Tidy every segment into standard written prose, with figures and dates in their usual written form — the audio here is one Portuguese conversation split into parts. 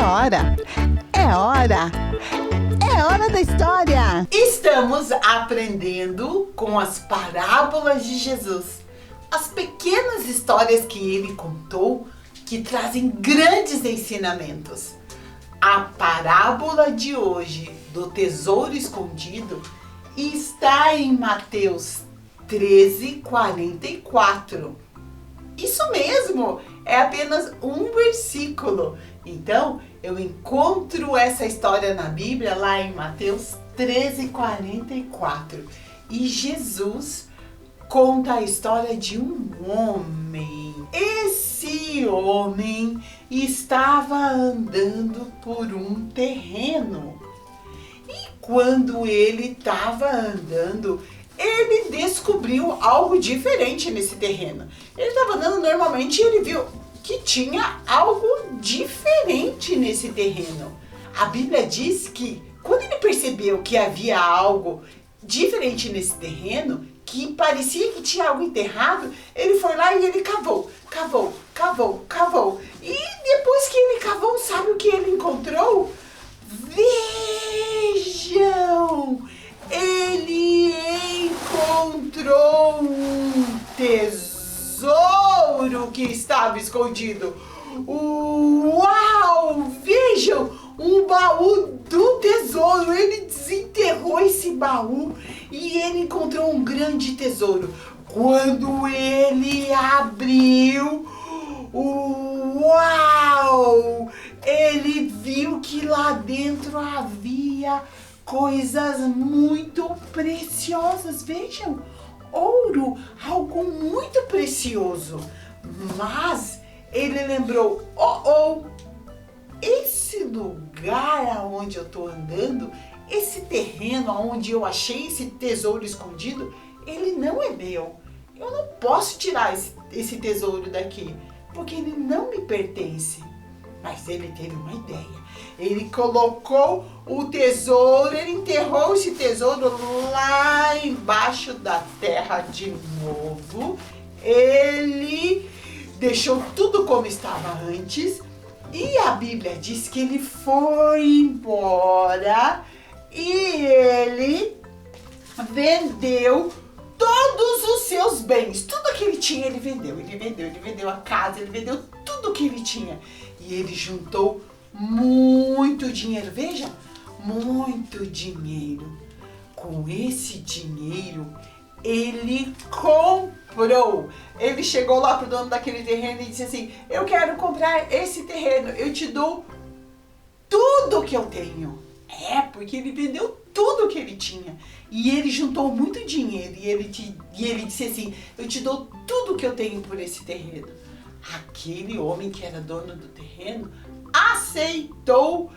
hora! É hora! É hora da história! Estamos aprendendo com as parábolas de Jesus. As pequenas histórias que ele contou que trazem grandes ensinamentos. A parábola de hoje do tesouro escondido está em Mateus 13:44. Isso mesmo, é apenas um versículo. Então, eu encontro essa história na Bíblia lá em Mateus 13:44. E Jesus conta a história de um homem. Esse homem estava andando por um terreno. E quando ele estava andando, ele descobriu algo diferente nesse terreno. Ele estava andando normalmente e ele viu que tinha algo diferente nesse terreno. A Bíblia diz que quando ele percebeu que havia algo diferente nesse terreno, que parecia que tinha algo enterrado, ele foi lá e ele cavou. E depois que ele cavou, sabe o que ele encontrou? Vejam! Ele encontrou um tesouro que estava escondido. Uau! Vejam! Um baú do tesouro. Ele desenterrou esse baú e ele encontrou um grande tesouro. Quando ele abriu, uau! Ele viu que lá dentro havia coisas muito preciosas. Vejam, ouro, algo muito precioso. Mas ele lembrou, esse lugar aonde eu estou andando, esse terreno onde eu achei esse tesouro escondido, ele não é meu. Eu não posso tirar esse tesouro daqui, porque ele não me pertence. Mas ele teve uma ideia. Ele colocou o tesouro, ele enterrou esse tesouro lá embaixo da terra de novo. Ele deixou tudo como estava antes. E a Bíblia diz que ele foi embora e ele vendeu todos os seus bens. Tudo que ele tinha, ele vendeu. Ele vendeu a casa, ele vendeu tudo que ele tinha. E ele juntou muito dinheiro. Veja, muito dinheiro. Com esse dinheiro, ele comprou. Ele chegou lá pro dono daquele terreno e disse assim: eu quero comprar esse terreno. Eu te dou tudo que eu tenho. Porque ele vendeu tudo que ele tinha. E ele juntou muito dinheiro. E ele disse assim: eu te dou tudo que eu tenho por esse terreno. Aquele homem que era dono do terreno aceitou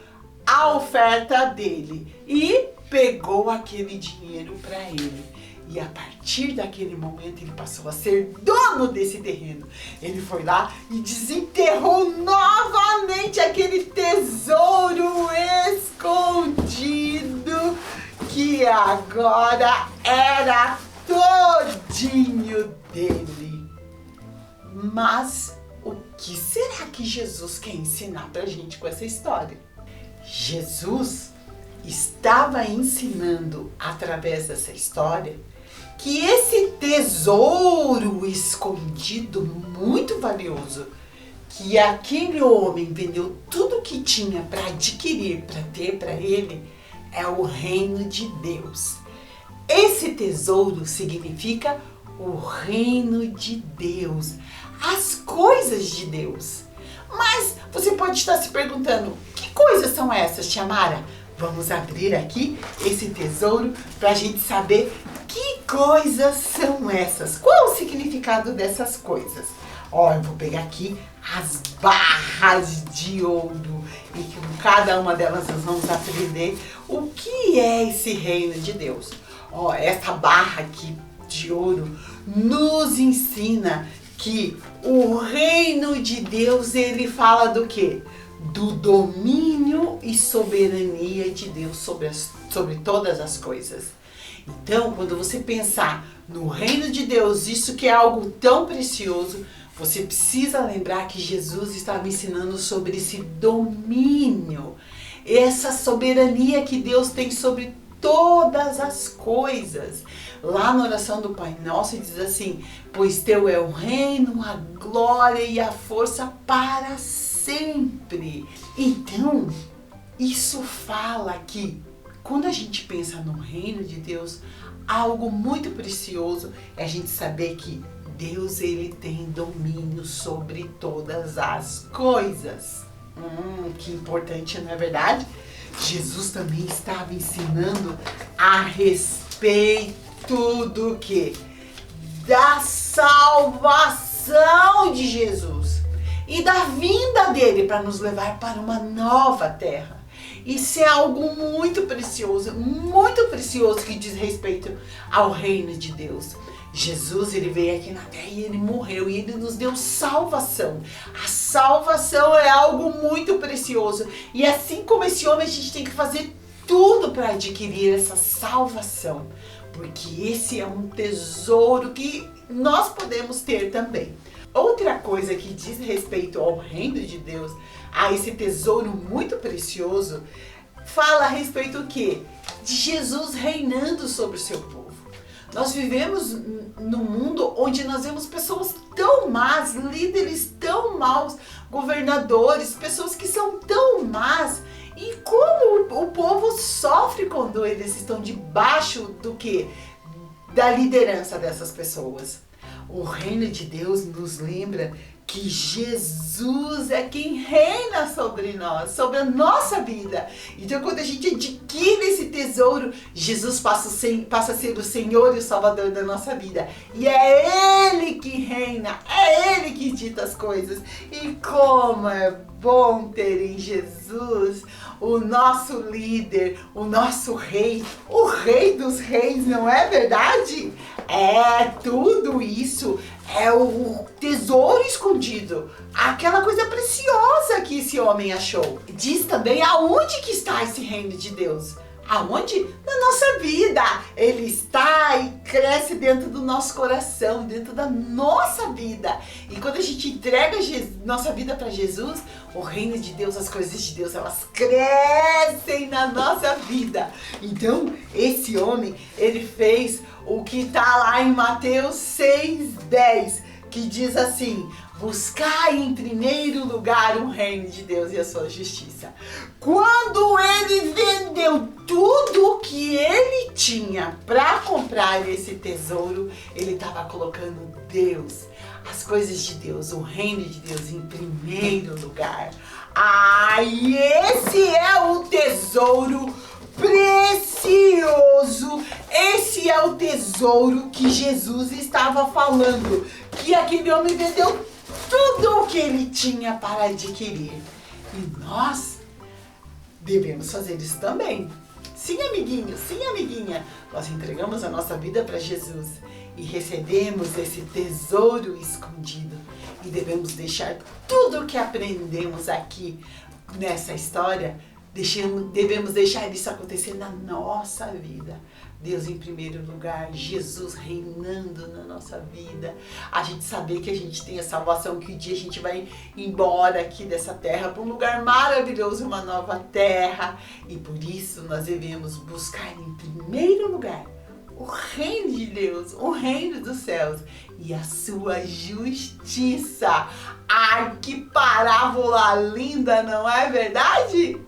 a oferta dele e pegou aquele dinheiro para ele. E a partir daquele momento ele passou a ser dono desse terreno. Ele foi lá e desenterrou novamente aquele tesouro escondido que agora era todinho dele. Mas o que será que Jesus quer ensinar pra gente com essa história? Jesus estava ensinando através dessa história que esse tesouro escondido, muito valioso, que aquele homem vendeu tudo que tinha para adquirir, para ter para ele, é o reino de Deus. Esse tesouro significa o reino de Deus, as coisas de Deus. Mas você pode estar se perguntando, que coisas são essas, Tia Mara? Vamos abrir aqui esse tesouro para a gente saber que coisas são essas. Qual o significado dessas coisas? Eu vou pegar aqui as barras de ouro e com cada uma delas nós vamos aprender o que é esse reino de Deus. Essa barra aqui de ouro nos ensina que o reino de Deus, ele fala do quê? Do domínio e soberania de Deus sobre todas as coisas. Então, quando você pensar no reino de Deus, isso que é algo tão precioso, Você precisa lembrar que Jesus estava ensinando sobre esse domínio, essa soberania que Deus tem sobre todas as coisas. Lá na oração do Pai Nosso diz assim: pois teu é o reino, a glória e a força para sempre. Então, isso fala que quando a gente pensa no reino de Deus, algo muito precioso é a gente saber que Deus, ele tem domínio sobre todas as coisas. Que importante, não é verdade? Jesus também estava ensinando a respeito do quê? Da salvação de Jesus e da vinda dele para nos levar para uma nova terra. Isso é algo muito precioso que diz respeito ao reino de Deus. Jesus, ele veio aqui na terra e ele morreu e ele nos deu salvação. A salvação é algo muito precioso. E assim como esse homem, a gente tem que fazer tudo para adquirir essa salvação. Porque esse é um tesouro que nós podemos ter também. Outra coisa que diz respeito ao reino de Deus, a esse tesouro muito precioso, fala a respeito do quê? De Jesus reinando sobre o seu povo. Nós vivemos num mundo onde nós vemos pessoas tão más, líderes tão maus, governadores, pessoas que são tão más. E como o povo sofre quando eles estão debaixo do quê? Da liderança dessas pessoas. O reino de Deus nos lembra que Jesus é quem reina sobre nós, sobre a nossa vida. Então, quando a gente adquire esse tesouro, Jesus passa a ser o Senhor e o Salvador da nossa vida. E é Ele que reina, é Ele que dita as coisas. E como é bom ter em Jesus o nosso líder, o nosso rei, o rei dos reis, não é verdade? É tudo isso. É o tesouro escondido, aquela coisa preciosa que esse homem achou. Diz também aonde que está esse reino de Deus. Aonde? Na nossa vida. Ele está e cresce dentro do nosso coração, dentro da nossa vida. E quando a gente entrega nossa vida para Jesus, o reino de Deus, as coisas de Deus, elas crescem na nossa vida. Então, esse homem, ele fez o que está lá em Mateus 6:10, que diz assim: buscai em primeiro lugar o reino de Deus e a sua justiça. Quando ele vendeu tudo o que ele tinha para comprar esse tesouro, ele estava colocando Deus, as coisas de Deus, o reino de Deus em primeiro lugar. E esse é o tesouro precioso. Esse é o tesouro que Jesus estava falando, que aquele homem vendeu tudo o que ele tinha para adquirir. E nós devemos fazer isso também. Sim, amiguinho, sim, amiguinha. Nós entregamos a nossa vida para Jesus e recebemos esse tesouro escondido. E devemos deixar tudo o que aprendemos aqui nessa história, devemos deixar isso acontecer na nossa vida. Deus em primeiro lugar, Jesus reinando na nossa vida, a gente saber que a gente tem a salvação, que um dia a gente vai embora aqui dessa terra para um lugar maravilhoso, uma nova terra, e por isso nós devemos buscar em primeiro lugar o reino de Deus, o reino dos céus e a sua justiça. Ai, que parábola linda, não é verdade?